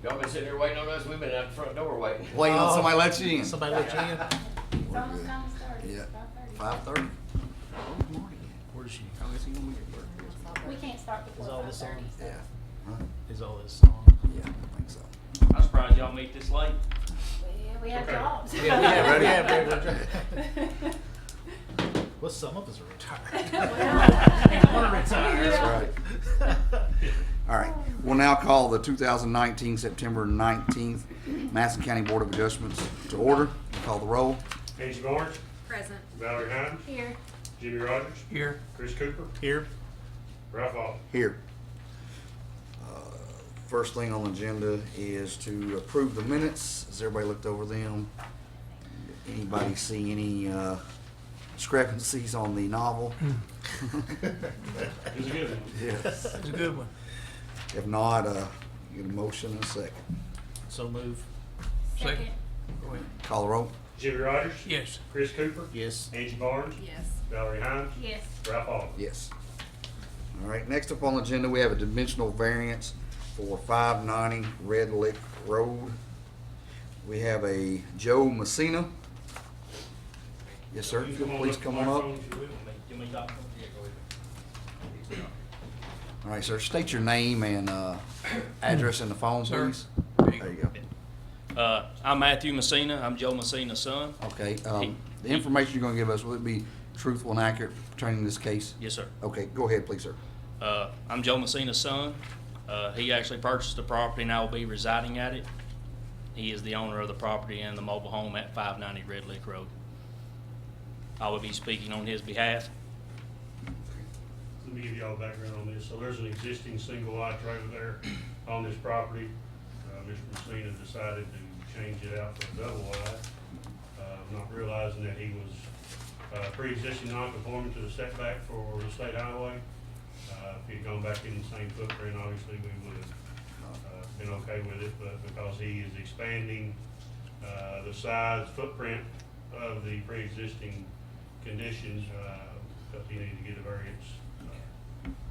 Y'all been sitting here waiting on us, we've been out the front door waiting. Waiting on somebody to let you in. Somebody let you in? It's almost time to start. Yeah. It's 5:30. 5:30. Oh, Marty. Where's she? I guess he gonna be at work. We can't start Is before all this 5:30. on? So. Yeah. Huh? Is all this song? Yeah, I think so. I'm surprised y'all meet this late. We have jobs. Well, some of us are retired. Well, Ain't wanna retire. That's right. All right. We'll now call the 2019 September 19th Madison County Board of Adjustments to order. We'll call the roll. Angie Barnes, Present. Valerie Hines, Here. Jimmy Rogers, Here. Chris Cooper, Here. Ralph Allen. Here. First thing on the agenda is to approve the minutes. Has everybody looked over them? Anybody see any discrepancies on the novel? He's a good one. Yes. It's a good one. If not, get a motion and a second. So move. Second. Go ahead. Call the roll. Jimmy Rogers, Yes. Chris Cooper, Yes. Angie Barnes, Yes. Valerie Hines, Yes. Ralph Allen. Yes. All right, next up on the agenda, we have a dimensional variance for 590 Red Lick Road. We have a Joe Messina. Yes, sir. If you'll please come on up. All right, sir. State your name and address in the phone, Sir. please. There you go. I'm Matthew Messina. I'm Joe Messina's son. Okay. The information you're going to give us, will it be truthful and accurate pertaining to this case? Yes, sir. Okay, go ahead, please, sir. I'm Joe Messina's son. He actually purchased the property and I will be residing at it. He is the owner of the property and the mobile home at 590 Red Lick Road. I will be speaking on his behalf. Let me give you all the background on this. So there's an existing single wide trailer there on this property. Mr. Messina decided to change it out for a double wide, not realizing that he was pre-existing non-conforming to the setback for the state highway. If he'd gone back in the same footprint, obviously we would have been okay with it, but because he is expanding the size footprint of the pre-existing conditions, because he needed to get a variance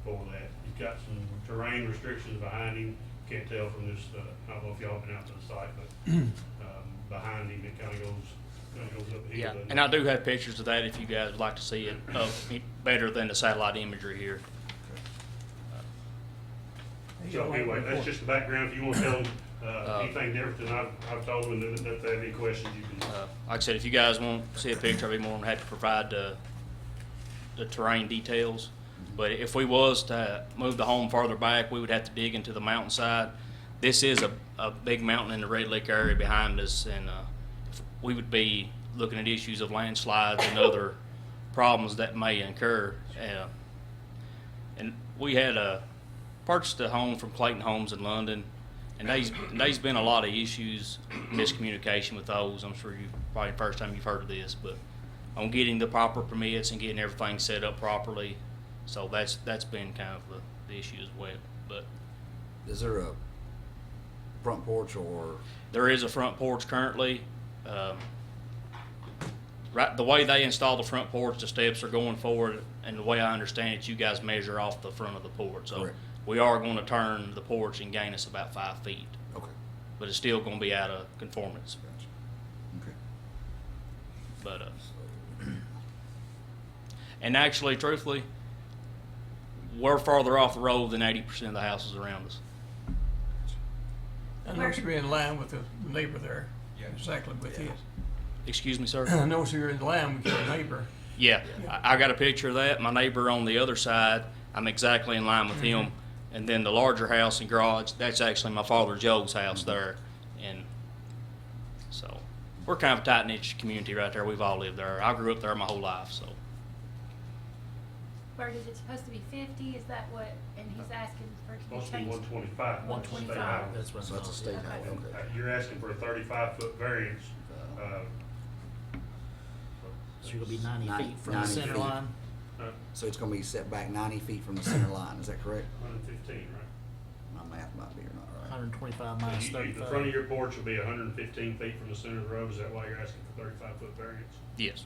for that. He's got some terrain restrictions behind him. Can't tell from this, I don't know if y'all been out to the site, but behind him it kind of goes uphill. Yeah, doesn't and it? I do have pictures of that if you guys would like to see it better than the satellite imagery here. So anyway, that's just the background. If you want to tell them anything different than I've told them, and if they have any questions, you can. Like I said, if you guys want to see a picture, I'd be more than happy to provide the terrain details. But if we was to move the home farther back, we would have to dig into the mountainside. This is a big mountain in the Red Lick area behind us, and we would be looking at issues of landslides and other problems that may incur. And we had purchased a home from Clayton Homes in London, and there's been a lot of issues, miscommunication with those. I'm sure probably the first time you've heard of this, but on getting the proper permits and getting everything set up properly. So that's been kind of the issue as well. But Is there a front porch or? there is a front porch currently. Right, the way they install the front porch, the steps are going forward, and the way I understand it, you guys measure off the front of the porch. So Correct. we are going to turn the porch and gain us about 5 feet, Okay. but it's still going to be out of conformance. Okay. But and actually, truthfully, we're farther off the road than 80% of the houses around us. I notice you're in line with the neighbor there. Yeah. Exactly with his. Excuse me, sir? I notice you're in line with your neighbor. Yeah, I got a picture of that. My neighbor on the other side, I'm exactly in line with him. And then the larger house and garage, that's actually my father Joe's house there. And so we're kind of a tight-knit community right there. We've all lived there. I grew up there my whole life, so. Bert, is it supposed to be 50? Is that what? And he's asking for it to Supposed to be be 125. 125. That's what So that's a state Okay. highway. Okay. You're asking for a 35-foot variance. So you'll be 90 feet from the 90 center feet. line. So it's gonna be set back 90 feet from the center line, is that correct? 115, right? My math might be or not right. 125 minus The front of 35. your porch will be 115 feet from the center of the road. Is that why you're asking for 35-foot variance? Yes. Is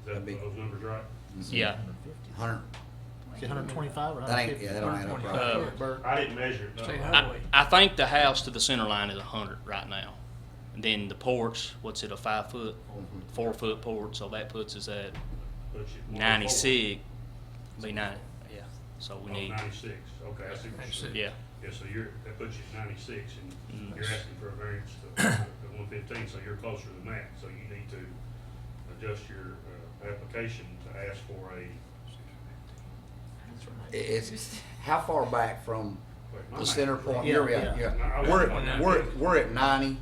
that That'd be- those numbers right? Yeah. 100, Is it 125 or That ain't, yeah, that don't add up right. 125. Bert? I didn't measure it, no. State I, highway. I think the house to the center line is 100 right now. And then the porch, what's it, a 5 foot, 4 foot porch, so that puts us at Puts you 96, be 90, yeah. So we Oh, need, 96, okay, I see what you're saying. yeah, Yeah, so that puts you at 96, and Mm. you're asking for a variance to 115, so you're closer than that. So you need to adjust your application to ask for a, It's, how far back from wait, my the math center is wrong. point? Yeah, You're yeah. at, yeah. I was We're on at, that. we're at 90,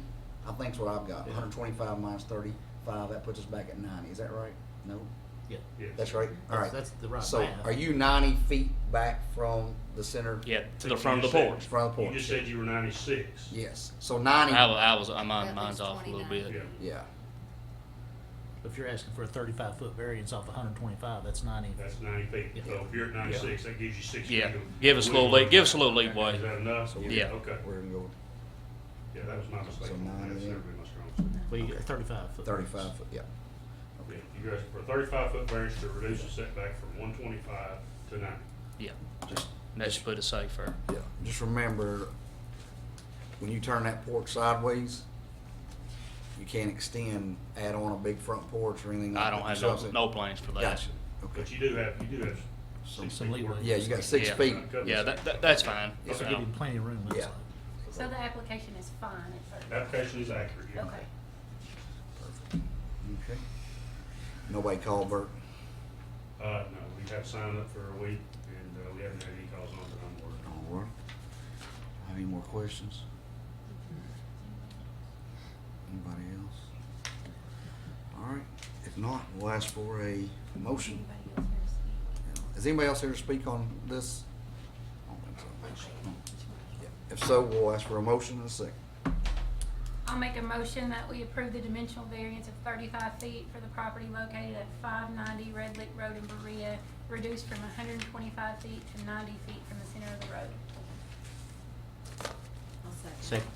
I think's what I've got. 125 minus 35, that puts us back at 90. Is that right? No? Yeah. Yes. That's right? All right. That's the right So math. are you 90 feet back from the center? yeah, to You the front of the just said- porch. Front of the You porch? just said you were 96. Yes. So 90, Mine's off a little bit. Yeah. yeah. If you're asking for a 35-foot variance off 125, that's 90. That's 90 feet. Yeah. So if you're at 96, that gives you 6 feet. Yeah, of give us a little wiggle room. give us a little leeway. Is that enough? So Yeah. Okay. We're gonna go Yeah, that was my mistake. So 90 That's then? never been my strong suit. Well, you get 35-foot. 35 foot, yeah. Yeah, you're asking for a 35-foot variance to reduce the setback from 125 to 90. Yeah, Just, that should put us safer. yeah. Just remember, when you turn that porch sideways, you can't extend, add on a big front porch or anything like that. I don't have So- no plans for that. Gotcha. But Okay. you do have 6 Some feet leeway. worth. Yeah, you got 6 Yeah. feet. Yeah, that's fine. This will give you plenty of room, looks Yeah. like. So the application is fine at 30? Application is accurate, yeah. Okay. Okay. Nobody called Bert? No, we have signed up for a week, and we haven't had any calls on it, but I'm working. All right. Have any more questions? Anybody else? All right. If not, we'll ask for a motion. Anybody else here to speak? Is anybody else here to speak on this? I don't think so. Yeah. If so, we'll ask for a motion and a second. I'll make a motion that we approve the dimensional variance of 35 feet for the property located at 590 Red Lick Road in Berea, reduced from 125 feet to 90 feet from the center of the road. Second.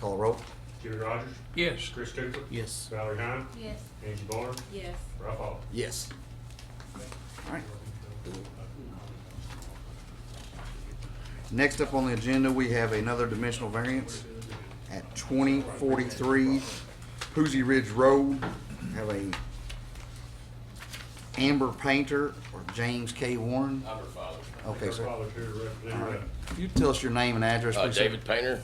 Call roll. Jerry Rogers, Yes. Chris Cooper, Yes. Valerie Heim, Yes. Angie Barnes, Yes. Ralph Hall. Yes. All right. Next up on the agenda, we have another dimensional variance at 2043 Poozy Ridge Road. Have a Amber Painter or James K. Warren. I'm her father. Okay, Our sir. father's here to represent All right. us. If you tell us your name and address, please. sir. David Painter.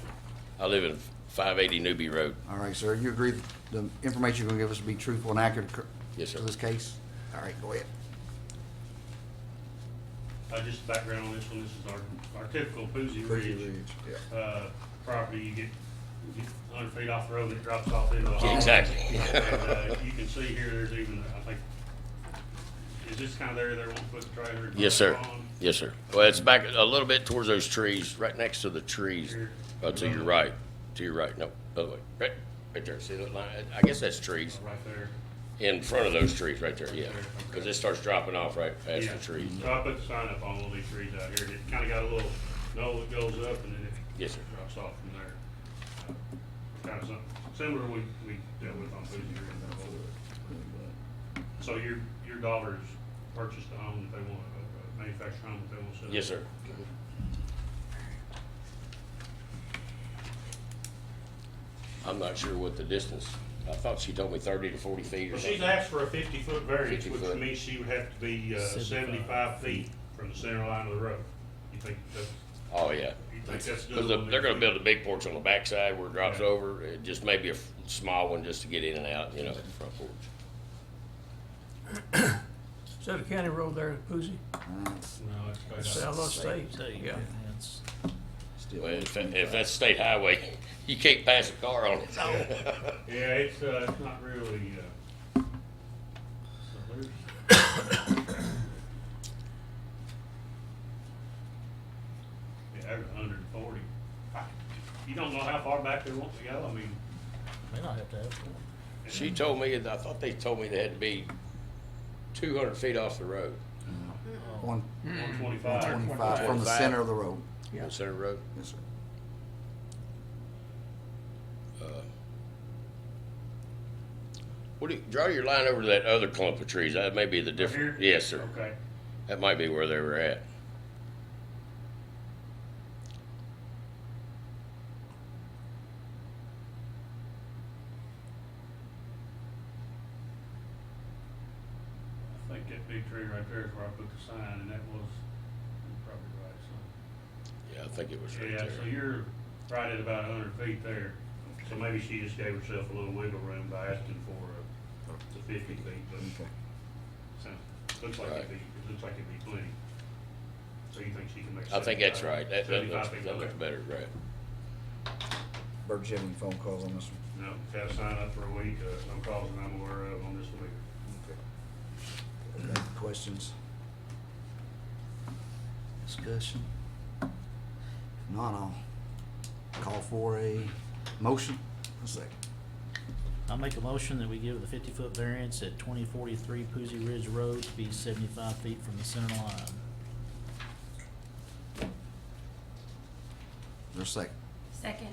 I live in 580 Newbie Road. All right, sir. You agree that the information you're gonna give us will be truthful and accurate Yes, sir. to this case? All right, go ahead. Just background on this one, this is our typical Poozy Ridge, Yeah. property. You get 100 feet off the road, it drops off into the hollow. Exactly. And, you can see here, there's even, I think, is this kind of there, won't put the trailer? Yes, sir. on? Yes, sir. Well, it's back a little bit towards those trees, right next to the trees. Here. To your right. To your right. No, other way. Right there. See that line? I guess that's trees. Right there. In front of those trees, right there. Yeah. Because it starts dropping off right past Yeah. the trees. So I put the sign up on one of these trees out here, and it kind of got a little knoll that goes up, and then it Yes, sir. drops off from there. Kind of something similar we dealt with on Poozy Ridge. So your daughters purchased a home that they want, a manufactured home that they want to sell? Yes, sir. I'm not sure what the distance. I thought she told me 30 to 40 feet or Well, something. she's asked for a 50-foot variance, 50 which foot. means she would have to be 75 feet from the center line of the road. You think that's, Oh, yeah. you think that's Because doable? they're gonna build a big porch on the backside where it drops Yeah. over. It just maybe a small one just to get in and out, you know, the front porch. Is that a county road there, Poozy? No, it's straight up. South State. State, Yeah. it's- Still Well, if that's state highway, you can't pass a car on it. Yeah, it's not really, so there's. Yeah, there's 140. You don't know how far back they want to go, I mean. May not have to have one. She told me, I thought they told me they had to be 200 feet off the road, 125. 125 from the center of the road. on Center Road. Yes, sir. What do you, draw your line over to that other clump of trees, that may be the different, Here? yes, sir. Okay. That might be where they were at. I think that big tree right there is where I put the sign, and that was, you're probably right, so. Yeah, I think it was right Yeah, so there. you're right at about 100 feet there. So maybe she just gave herself a little wiggle room by asking for the 50 feet, but Okay. looks like Right. it looks like it'd be plenty. So you think she can make? I think that's 75 right. That 75 feet looks left? better, right? Bert, you have any phone calls on this one? No, got to sign up for a week, no calls that I'm aware of on this week. Okay. Any questions? Discussion? If not, I'll call for a motion. A second. I'll make a motion that we give the 50-foot variance at 2043 Poozy Ridge Road to be 75 feet from the center line. Is there a second? Second.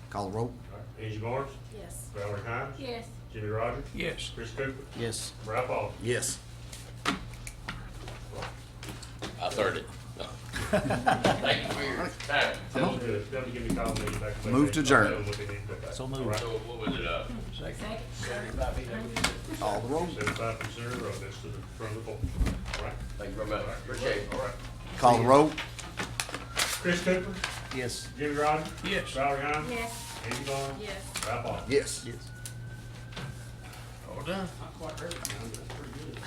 Call the roll. All right, Angie Barnes, Yes. Valerie Hines. Yes. Jimmy Rogers, Yes. Chris Cooper, Yes. Ralph Paul. Yes. I third it. No. Thank you for your time. Sounds good. Tell them to give me a call when you get back. Move to adjourn. Tell them what they need to do. So moved. All right. So what was it, Second. Second. Call the roll. 75 from Center Road, that's to the front of the board. All right. Thank you very much. Appreciate it. All right. Call the roll. Chris Cooper, Yes. Jimmy Rogers. Yes. Valerie Hines. Yes. Angie Barnes. Yes. Ralph Paul. Yes. Yes. All done. Not quite ready, man, that's pretty good.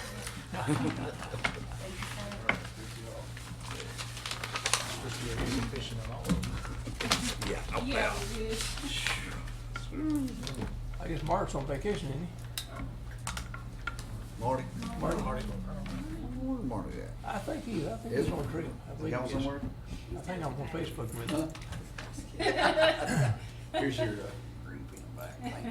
Supposed to be a reason fishing on all of them. Yeah. Yeah, we did. I guess Mark's on vacation, isn't he? Marty? Mark? Where's Marty at? I think he's Is he? on a trip. I believe Y'all he is. somewhere? I think I'm on Facebook with him. Here's your, green pen back. Thank you.